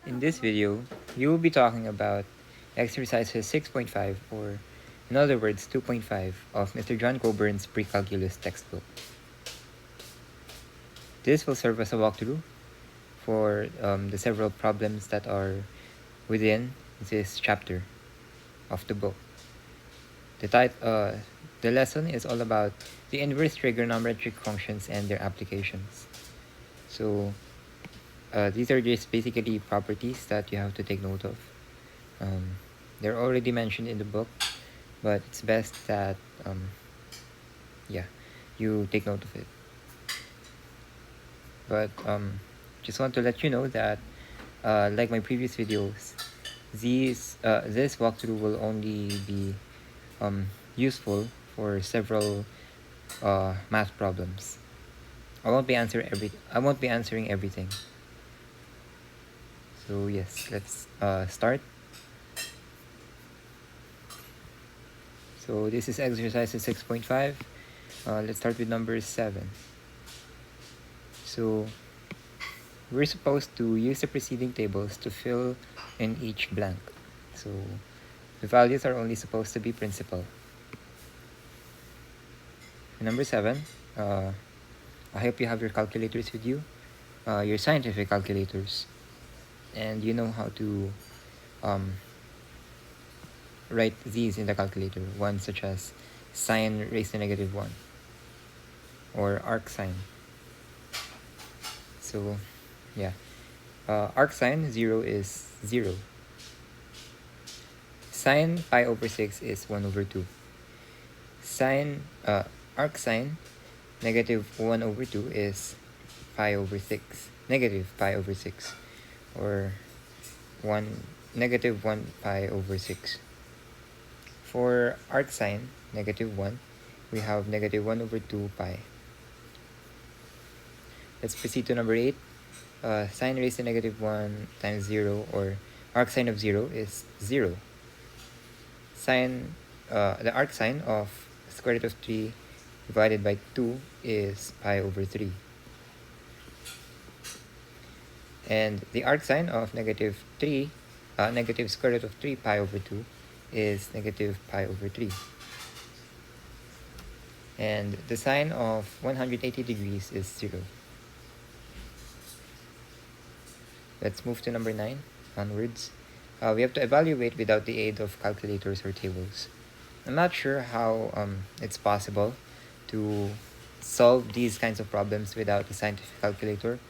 In this video, we will be talking about exercises 6.5, or in other words 2.5, of Mr. John Coburn's Precalculus textbook. This will serve as a walkthrough for the several problems that are within this chapter of the book. The lesson is all about the inverse trigonometric functions and their applications. So these are just basically properties that you have to take note of. They're already mentioned in the book, but it's best that you take note of it. But just want to let you know that like my previous videos, this walkthrough will only be useful for several math problems. I won't be answering everything. So yes, let's start. So this is exercise 6.5. Let's start with number 7. So we're supposed to use the preceding tables to fill in each blank. So the values are only supposed to be principal. For number 7, I hope you have your calculators with you, your scientific calculators, and you know how to write these in the calculator. One such as sine raised to negative 1 or arcsine. So yeah, arcsine 0 is 0. Sine pi over 6 is 1 over 2. Arcsine negative 1 over 2 is pi over 6. Negative pi over 6. Or negative 1 pi over 6. For arcsine negative 1, we have negative 1 over 2 pi. Let's proceed to number 8. Sine raised to negative 1 times 0, or arcsine of 0 is 0. The arcsine of square root of 3 divided by 2 is pi over 3. And the arcsine of negative square root of 3 pi over 2 is negative pi over 3. And the sine of 180 degrees is 0. Let's move to number 9 onwards. We have to evaluate without the aid of calculators or tables. I'm not sure how it's possible to solve these kinds of problems without a scientific calculator,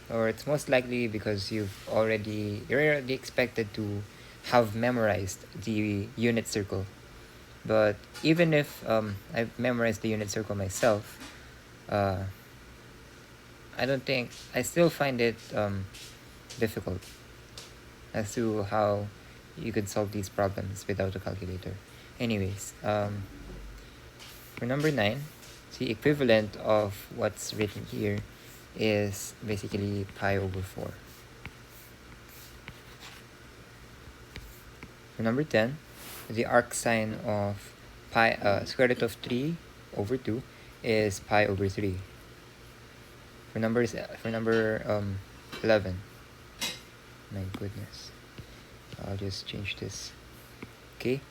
or it's most likely because you're already expected to have memorized the unit circle. But even if I've memorized the unit circle myself, I still find it difficult as to how you could solve these problems without a calculator. Anyways, for number 9, the equivalent of what's written here is basically pi over 4. For number 10, the arcsine of square root of 3 over 2 is pi over 3. For number 11, my goodness, I'll just change this. Okay,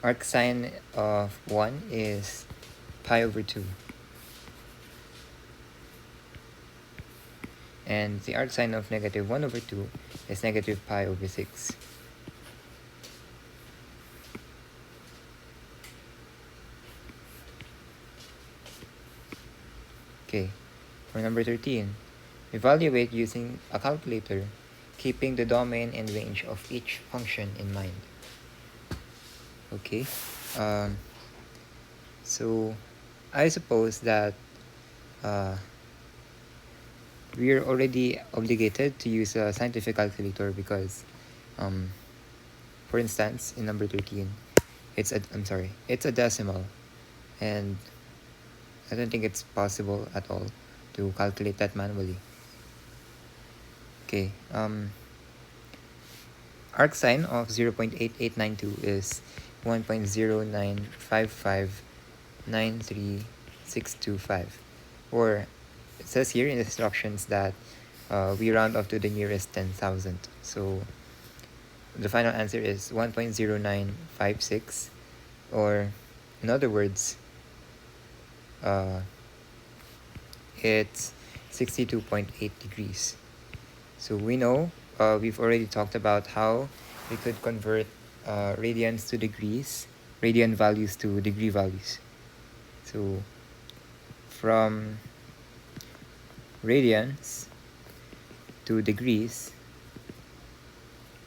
arcsine of 1 is pi over 2. And the arcsine of negative 1 over 2 is negative pi over 6. Okay, for number 13, evaluate using a calculator, keeping the domain and range of each function in mind. Okay, so I suppose that we are already obligated to use a scientific calculator because, for instance, in number 13, it's a decimal, and I don't think it's possible at all to calculate that manually. Okay, arcsine of 0.8892 is 1.095593625, or it says here in the instructions that we round off to the nearest 10,000. So the final answer is 1.0956, or in other words, uh, it's 62.8 degrees. So we know, we've already talked about how we could convert radians to degrees, radian values to degree values. So from radians to degrees,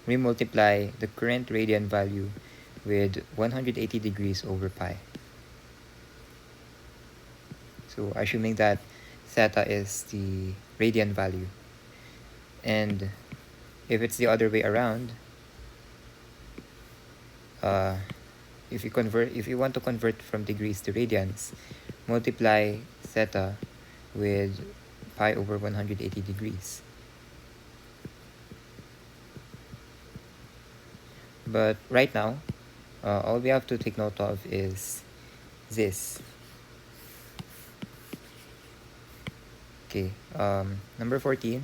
we multiply the current radian value with 180 degrees over pi. So assuming that theta is the radian value, and if it's the other way around, if you want to convert from degrees to radians, multiply theta with pi over 180 degrees. But right now, all we have to take note of is this. Okay, number 14,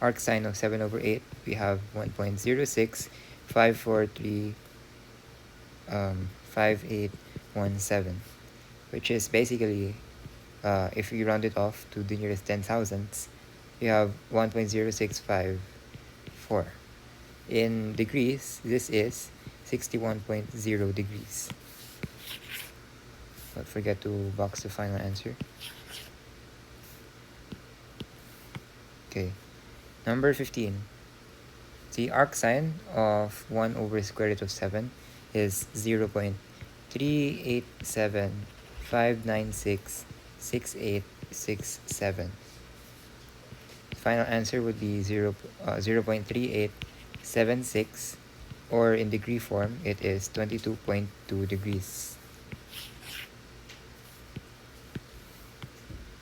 arc sine of 7 over 8, we have 1.06543 5817, which is basically, if we round it off to the nearest 10,000ths, we have 1.0654. In degrees, this is 61.0 degrees. Don't forget to box the final answer. Okay, number 15. The arc sine of 1 over square root of 7 is 0.3875966867. Final answer would be 0.3876, or in degree form, it is 22.2 degrees.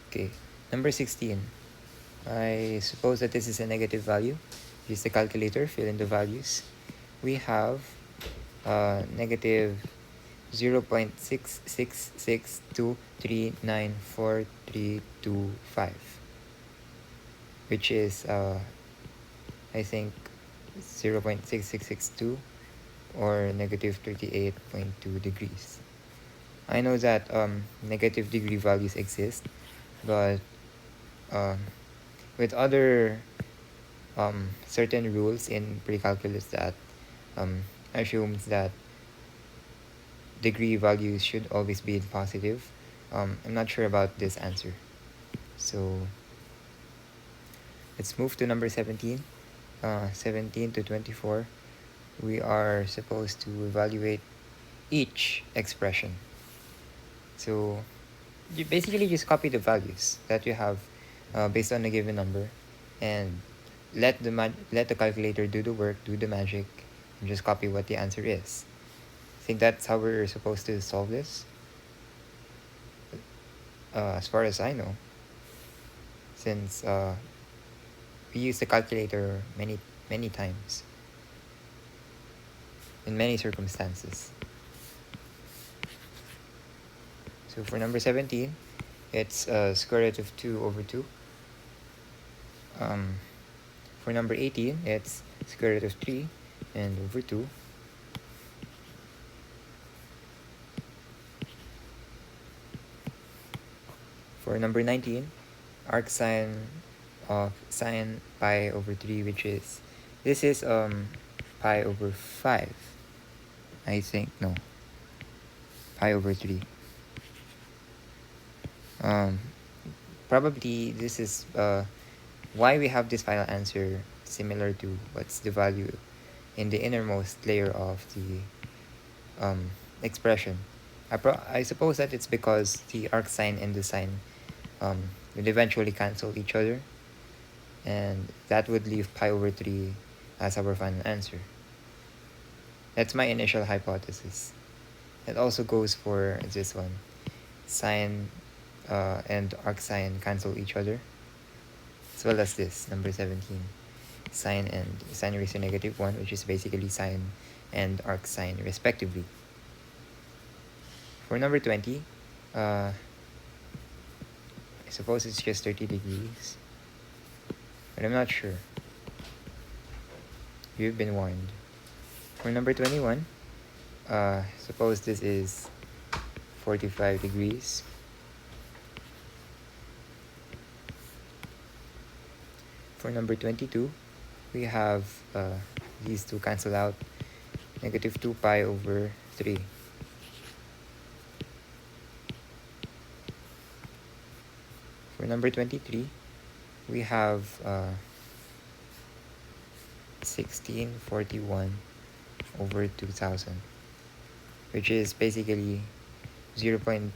Okay, number 16. I suppose that this is a negative value. Use the calculator, fill in the values. We have negative 0.666239435, which is I think 0.6662, or negative 38.2 degrees. I know that negative degree values exist, but with other certain rules in precalculus that assumes that degree values should always be in positive, I'm not sure about this answer. So let's move to number 17. 17 to 24, we are supposed to evaluate each expression. So you basically just copy the values that you have based on a given number, and let the calculator do the work, do the magic, and just copy what the answer is. I think that's how we're supposed to solve this, as far as I know, since we use the calculator many times in many circumstances. So for number 17, it's square root of 2 over 2. For number 18, it's square root of 3 and over 2. For number 19, arc sine of sine pi over 3, which is, this is pi over 5, I think. No, pi over 3. Probably this is why we have this final answer similar to what's the value in the innermost layer of the expression. I suppose that it's because the arc sine and the sine will eventually cancel each other, and that would leave pi over 3 as our final answer. That's my initial hypothesis. It also goes for this one. Sine and arc sine cancel each other, as well as this, number 17. Sine and sine raised to negative 1, which is basically sine and arc sine respectively. For number 20, I suppose it's just 30 degrees. but I'm not sure. You've been warned. For number 21, suppose this is 45 degrees. For number 22, we have these two cancel out, negative 2 pi over 3. For number 23, we have 1641 over 2000, which is basically 0.8205.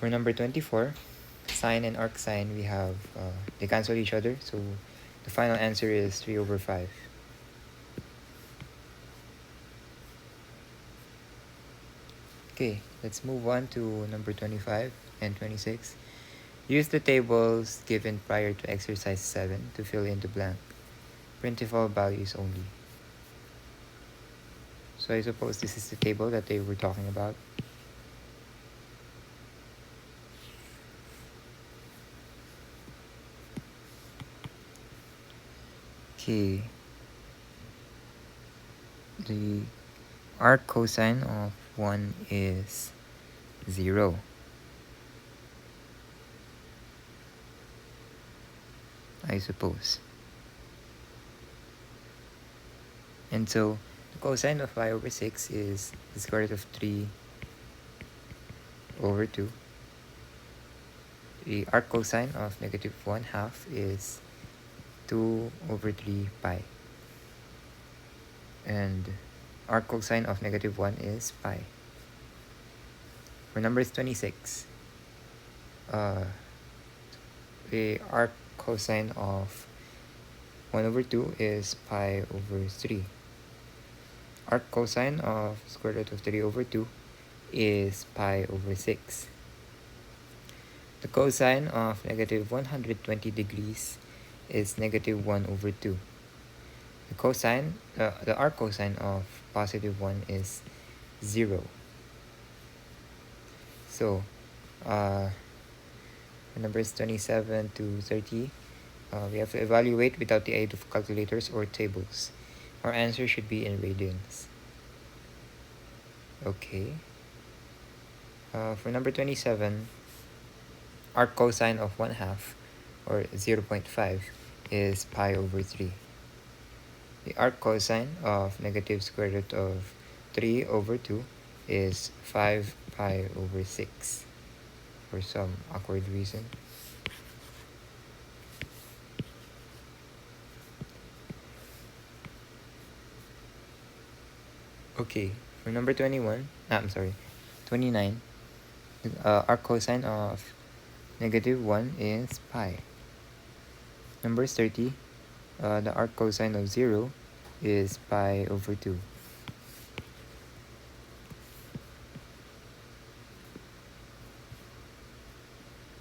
For number 24, sine and arcsine, we have they cancel each other, so the final answer is 3 over 5. Okay, let's move on to number 25 and 26. Use the tables given prior to exercise 7 to fill in the blank. Printful values only. So I suppose this is the table that they were talking about. Okay. The arc cosine of 1 is 0. I suppose. And so the cosine of pi over 6 is the square root of 3 over 2. The arc cosine of negative 1/2 is 2 over 3 pi. And arc cosine of negative 1 is pi. For numbers 26, the arc cosine of 1 over 2 is pi over 3. Arc cosine of square root of 3 over 2 is pi over 6. The cosine of negative 120 degrees is negative 1 over 2. The arc cosine of positive 1 is 0. So, numbers 27 to 30, we have to evaluate without the aid of calculators or tables. Our answer should be in radians. Okay. For number 27, arc cosine of 1/2, or 0.5, is pi over 3. The arc cosine of negative square root of 3 over 2 is 5 pi over 6, for some awkward reason. Okay, for number 29, the arc cosine of negative 1 is pi. Number 30, the arc cosine of 0 is pi over 2.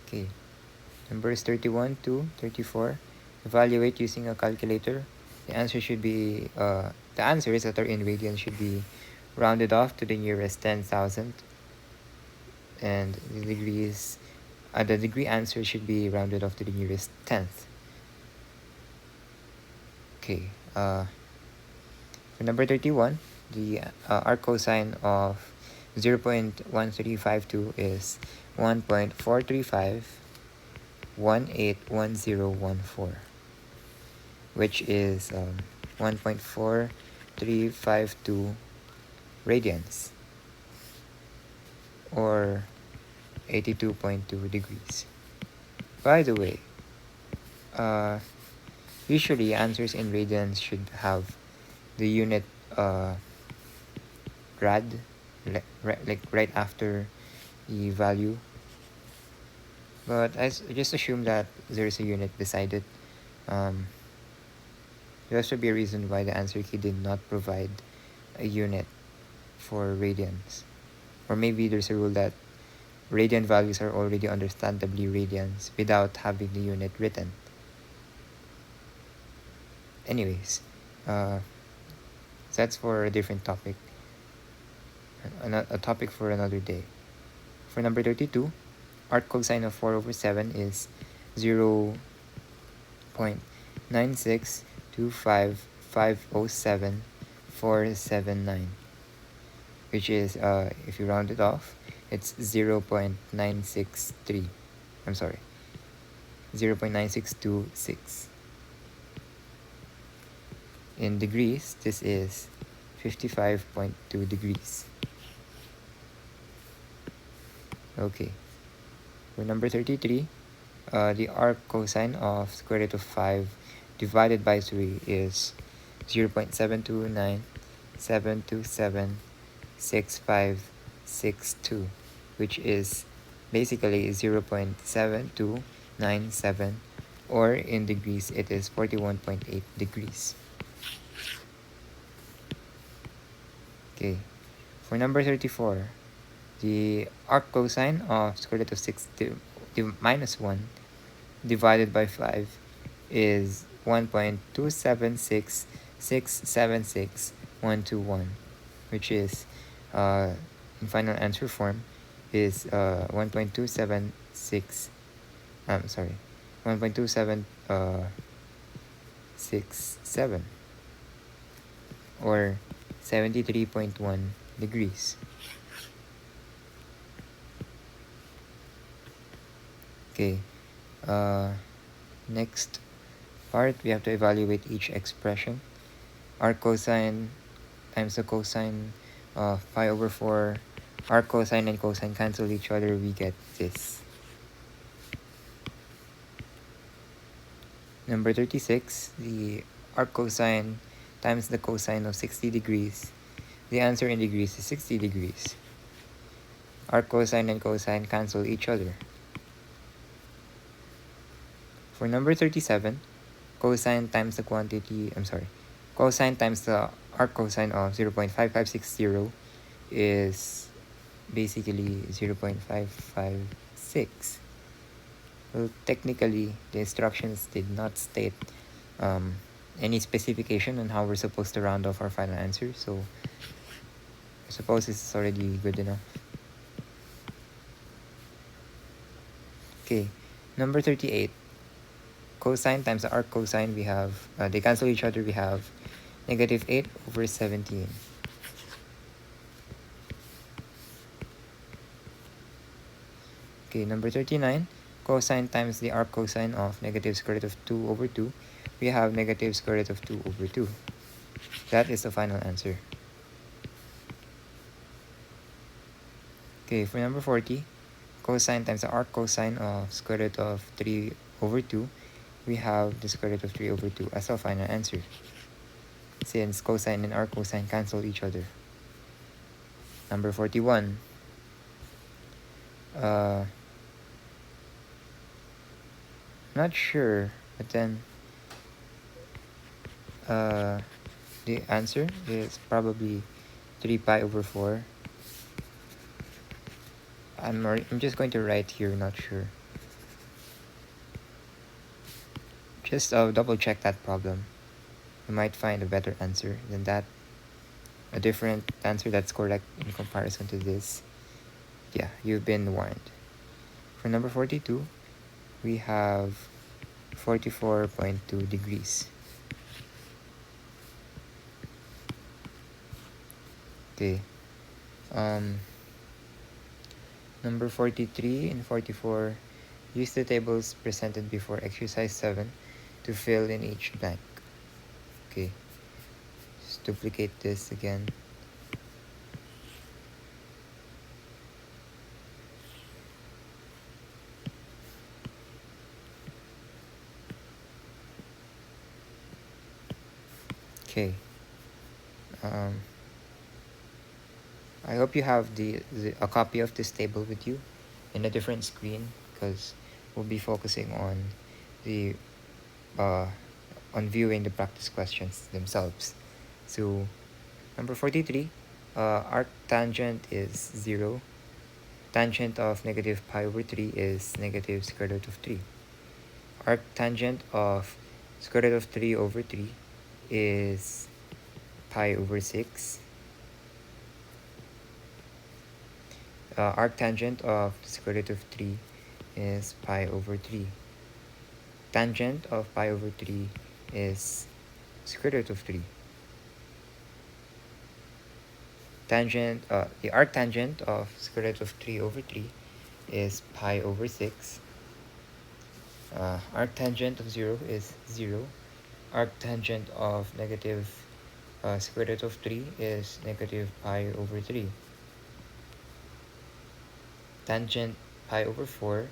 Okay, numbers 31 to 34, evaluate using a calculator. The answers that are in radians should be rounded off to the nearest 10,000, and the degree answer should be rounded off to the nearest tenth. Okay, for number 31, the arc cosine of 0.1352 is 1.435181014, which is 1.4352 radians, or 82.2 degrees. By the way, usually answers in radians should have the unit rad, like right after the value. But I just assume that there's a unit beside it. There has to be a reason why the answer key did not provide a unit for radians. Or maybe there's a rule that radian values are already understandably radians without having the unit written. Anyways, that's for a different topic, a topic for another day. For number 32, arc cosine of 4 over 7 is 0.9625507,479, which is, if you round it off, it's 0.963. I'm sorry, 0.9626. In degrees, this is 55.2 degrees. Okay. For number 33, the arc cosine of square root of 5 divided by 3 is 0.729,727,6562, which is basically 0.7297, or in degrees, it is 41.8 degrees. Okay. For number 34, the arc cosine of square root of 6 minus 1 divided by 5 is 1.276676121, which is, in final answer form, is 1.276, 1.2767, or 73.1 degrees. Okay, next part, we have to evaluate each expression. Arc cosine times the cosine of pi over 4. Arc cosine and cosine cancel each other, we get this. Number 36, the arc cosine times the cosine of 60 degrees. The answer in degrees is 60 degrees. Arc cosine and cosine cancel each other. For number 37, cosine times the cosine times the arc cosine of 0.5560 is basically 0.556. Well, technically, the instructions did not state any specification on how we're supposed to round off our final answer, so I suppose it's already good enough. Okay, number 38. Cosine times the arc cosine, we have, they cancel each other, we have negative 8 over 17. Okay, number 39, cosine times the arc cosine of negative square root of 2 over 2, we have negative square root of 2 over 2. That is the final answer. Okay, for number 40, cosine times the arc cosine of square root of 3 over 2, we have the square root of 3 over 2 as our final answer, since cosine and arc cosine cancel each other. Number 41. Not sure, but then the answer is probably 3 pi over 4. I'm just going to write here, not sure. Just double check that problem. You might find a better answer than that. A different answer that's correct in comparison to this. Yeah, you've been warned. For number 42, we have 44.2 degrees. Okay. Number 43 and 44, use the tables presented before exercise 7 to fill in each blank. Okay. Just duplicate this again. Okay. I hope you have a copy of this table with you in a different screen, because we'll be focusing on the on viewing the practice questions themselves. So number 43, arc tangent is 0. Tangent of negative pi over 3 is negative square root of 3. Arc tangent of square root of 3 over 3 is pi over 6. Arctangent of the square root of 3 is pi over 3. Tangent of pi over 3 is square root of 3. The arctangent of square root of 3 over 3 is pi over 6. Arctangent of 0 is 0. Arctangent of negative square root of 3 is negative pi over 3. Tangent pi over 4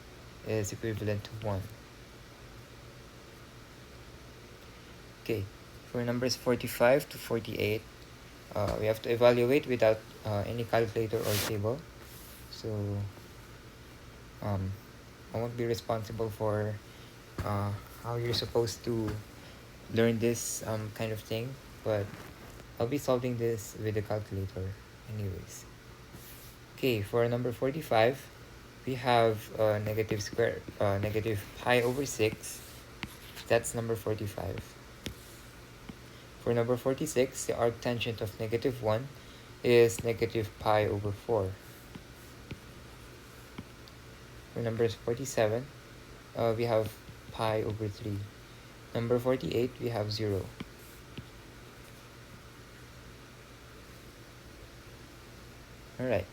is equivalent to 1. Okay, for numbers 45 to 48, we have to evaluate without any calculator or table. So I won't be responsible for how you're supposed to learn this kind of thing, but I'll be solving this with a calculator anyways. Okay, for number 45, we have negative pi over 6. That's number 45. For number 46, the arctangent of negative 1 is negative pi over 4. For number 47, we have pi over 3. Number 48, we have 0. Alright.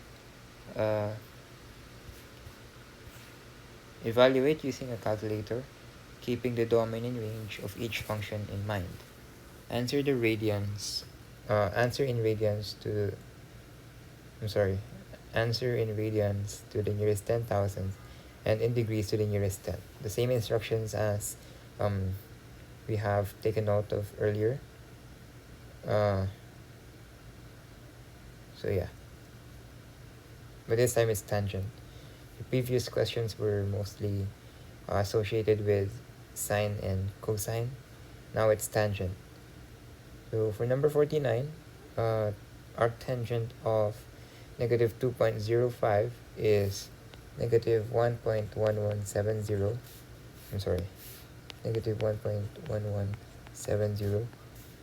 Evaluate using a calculator, keeping the domain and range of each function in mind. Answer in radians to the nearest 10,000 and in degrees to the nearest 10. The same instructions as we have taken note of earlier. So yeah. But this time it's tangent. The previous questions were mostly associated with sine and cosine. Now it's tangent. So for number 49, arctangent of negative 2.05 is negative 1.1170. Negative 1.1170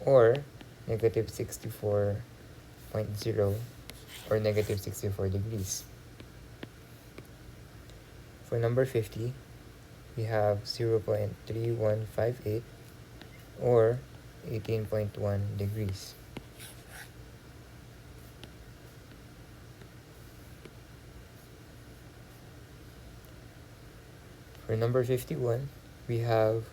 or negative 64.0 or negative 64 degrees. For number 50, we have 0.3158 or 18.1 degrees. For number 51, we have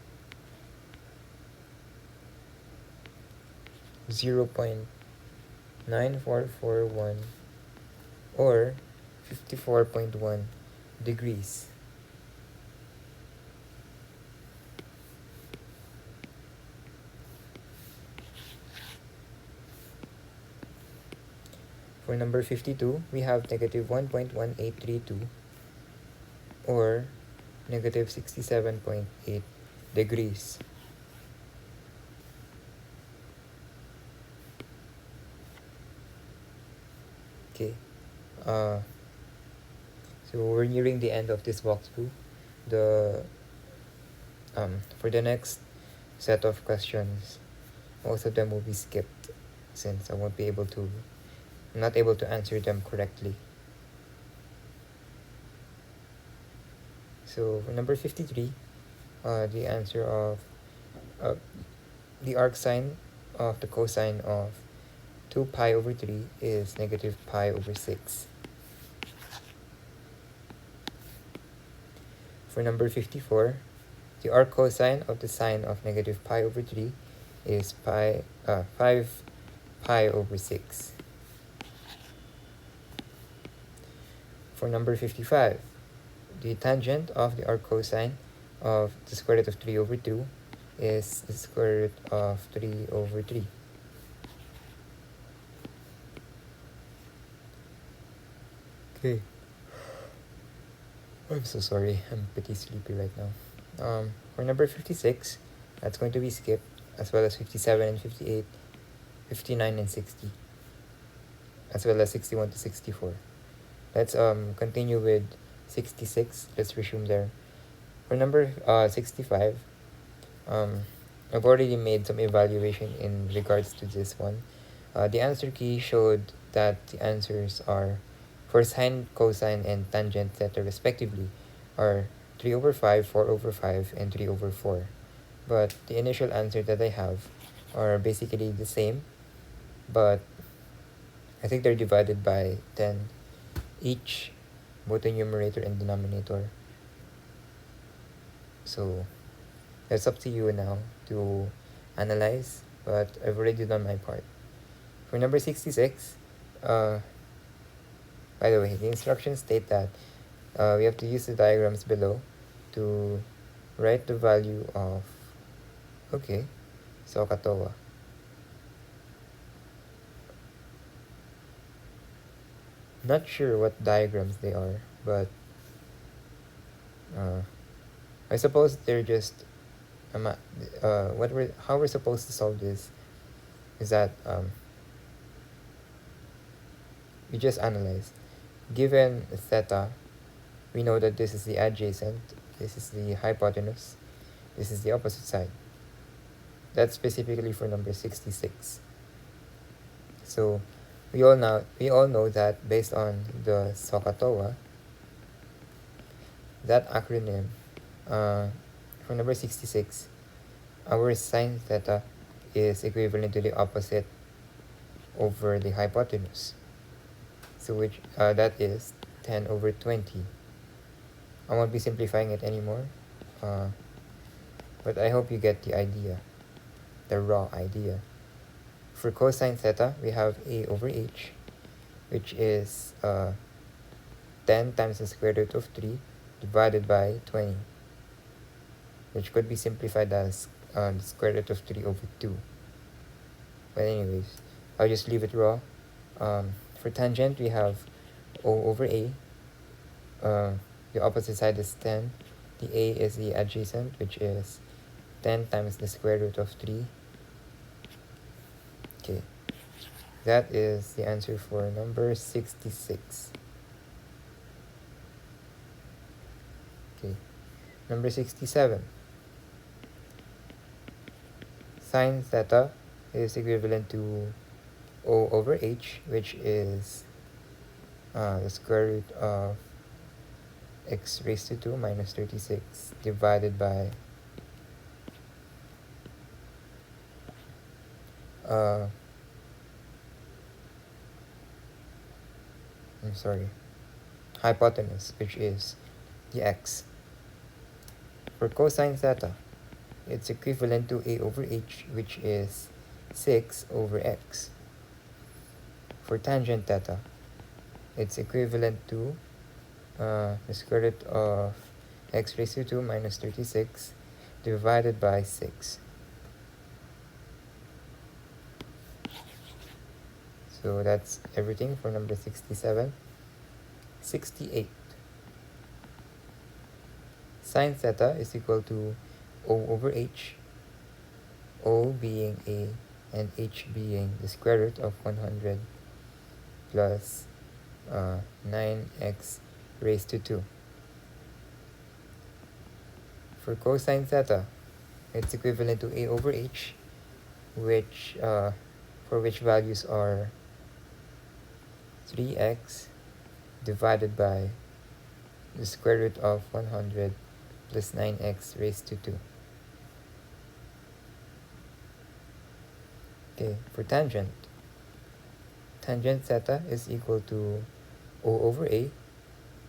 0.9441 or 54.1 degrees. For number 52, we have negative 1.1832 or negative 67.8 degrees. Okay, so we're nearing the end of this walkthrough. For the next set of questions, most of them will be skipped since I'm not able to answer them correctly. So for number 53, the answer of the arcsine of the cosine of 2 pi over 3 is negative pi over 6. For number 54, the arccosine of the sine of negative pi over 3 is 5 pi over 6. For number 55, the tangent of the arccosine of the square root of 3 over 2 is the square root of 3 over 3. Okay. I'm so sorry. I'm pretty sleepy right now. For number 56, that's going to be skipped, as well as 57 and 58, 59 and 60, as well as 61 to 64. Let's continue with 66. Let's resume there. For number 65, I've already made some evaluation in regards to this one, The answer key showed that the answers are for sine, cosine, and tangent theta respectively are 3 over 5, 4 over 5, and 3 over 4. But the initial answer that I have are basically the same, but I think they're divided by 10 each, both the numerator and denominator. So that's up to you now to analyze, but I've already done my part. For number 66, by the way, the instructions state that we have to use the diagrams below to write the value of, okay, Sohcahtoa. Not sure what diagrams they are, but I suppose they're just how we're supposed to solve this is that we just analyze. Given theta, we know that this is the adjacent, this is the hypotenuse, this is the opposite side. That's specifically for number 66. So we all know that based on the Sohcahtoa, that acronym, for number 66, our sine theta is equivalent to the opposite over the hypotenuse. So which that is 10 over 20. I won't be simplifying it anymore, but I hope you get the idea, the raw idea. For cosine theta, we have a over h, which is 10 times the square root of 3 divided by 20, which could be simplified as the square root of 3 over 2. But anyways, I'll just leave it raw. For tangent, we have O over A. The opposite side is 10. The A is the adjacent, which is 10 times the square root of 3. Okay, that is the answer for number 66. Okay, number 67. Sine theta is equivalent to O over H, which is the square root of x raised to 2 minus 36 divided by hypotenuse, which is the x. For cosine theta, it's equivalent to A over H, which is 6 over x. For tangent theta, it's equivalent to the square root of x raised to 2 minus 36 divided by 6. So that's everything for number 67. 68. Sine theta is equal to O over H, O being A and H being the square root of 100 plus 9x raised to 2. For cosine theta, it's equivalent to A over H, which for which values are 3x divided by the square root of 100 plus 9x raised to 2. Okay, for tangent theta is equal to O over A,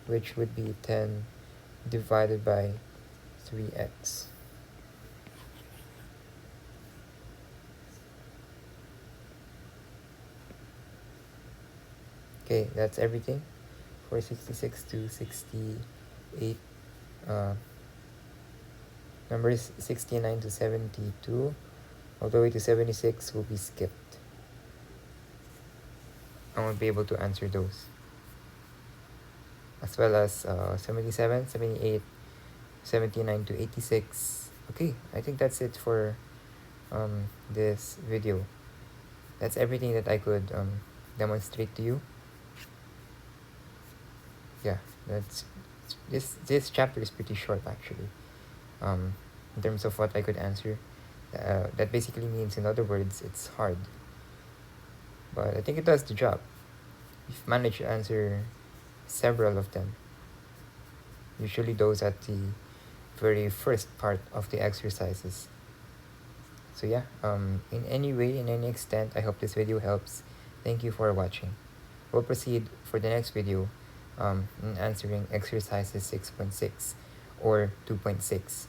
which would be 10 divided by 3x. Okay, that's everything for 66 to 68. Numbers 69 to 72, all the way to 76 will be skipped. I won't be able to answer those. As well as 77, 78, 79 to 86. Okay, I think that's it for this video. That's everything that I could demonstrate to you. Yeah, that's this chapter is pretty short actually. In terms of what I could answer, that basically means, in other words, it's hard. but I think it does the job. You've managed to answer several of them. Usually those at the very first part of the exercises. So yeah, in any way, in any extent, I hope this video helps. Thank you for watching. We'll proceed for the next video in answering exercises 6.6 or 2.6.